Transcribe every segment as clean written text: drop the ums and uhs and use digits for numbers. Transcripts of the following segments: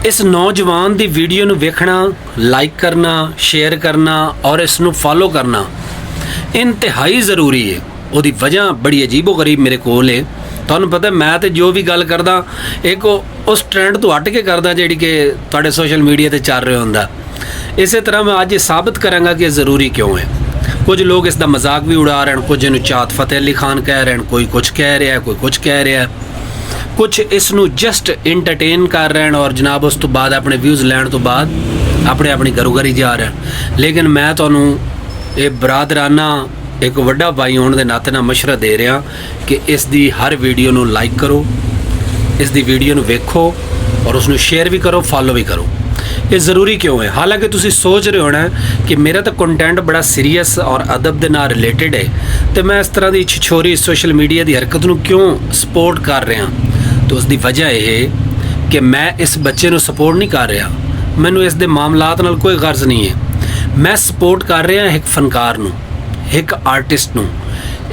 इस नौजवान की वीडियो ਨੂੰ ਵੇਖਣਾ, ਲਾਈਕ ਕਰਨਾ, ਸ਼ੇਅਰ ਕਰਨਾ और इसनू फॉलो करना इंतहाई ज़रूरी है। ਉਹਦੀ वजह बड़ी अजीबो गरीब मेरे कोल है। ਤੁਹਾਨੂੰ पता मैं तो जो भी गल करदा एक उस ट्रेंड तो हट के करदा ਜਿਹੜੀ कि ਤੁਹਾਡੇ सोशल मीडिया ਤੇ ਚੱਲ ਰਿਹਾ ਹੁੰਦਾ। इस तरह मैं अज साबित करांगा कि ज़रूरी क्यों है। कुछ लोग इसका मजाक भी उड़ा रहे हैं, कुछ इन्हू चात फतेह अली खान कह रहे हैं, कोई कुछ कह रहा है, कोई कुछ कह रहा है, कुछ इसनू जस्ट इंटरटेन कर रहे हैं और जनाब उस तो बाद अपने व्यूज़ लैन तो बाद अपनी घरों-घरी जा रहे हैं। लेकिन मैं तुहानू ये बरादराना एक वड्डा भाई होने के नाते ना मशवरा दे रहा कि इसकी हर वीडियो नू लाइक करो, इसकी वीडियो नू वेखो और उसनू शेयर भी करो, फॉलो भी करो। ये ज़रूरी क्यों है? हालांकि तुसी सोच रहे होना कि मेरा तो कंटेंट बड़ा सीरीयस और अदब के नाल रिलेटेड है, तो मैं इस तरह की छिछोरी सोशल मीडिया की हरकत नू क्यों सपोर्ट कर रहा। तो उसकी वजह यह है कि मैं इस बच्चे को सपोर्ट नहीं कर रहा, मैनू इस दे मामलात नाल कोई गर्ज नहीं है। मैं सपोर्ट कर रहा एक फनकार नू, एक आर्टिस्ट नू,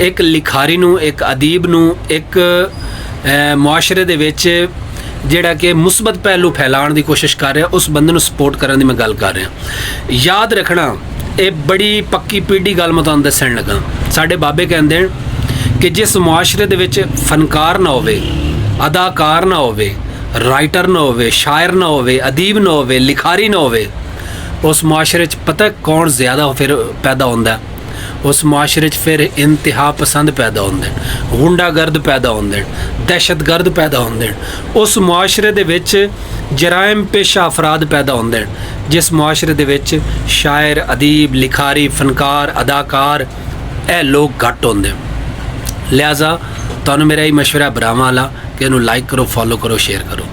एक लिखारी नू, एक अदीब नू, एक मुआशरे दे विच जिहड़ा कि मुस्बत पहलू फैलाने की कोशिश कर रहा, उस बंदे नू सपोर्ट करने की मैं गल कर रहा। याद रखना ये बड़ी पक्की पीढ़ी गल मैं तुहानू दस्सण लगा। साडे बाबे कहंदे कि जिस मुआशरे दे विच फनकार ना होवे, अदाकार ना होवे, राइटर ना होवे, शायर ना होवे, अदीब ना होवे, लिखारी ना होवे, उस मुआशरे च पता कौन ज़्यादा फिर पैदा होंदा? उस मुआशरे च फिर इंतहा पसंद पैदा होंदे, गुंडागर्द पैदा होंदे, दहशतगर्द पैदा होंदे। उस मुआशरे दे विच जराइम पेशा अफराद पैदा होंदे, जिस मुआशरे दे विच शायर, अदीब, लिखारी, फनकार, अदाकार ये लोग घट होंदे। लिहाजा तुहानू मेरा यही मशवरा भरावां वाला कि इनू लाइक करो, फॉलो करो, शेयर करो।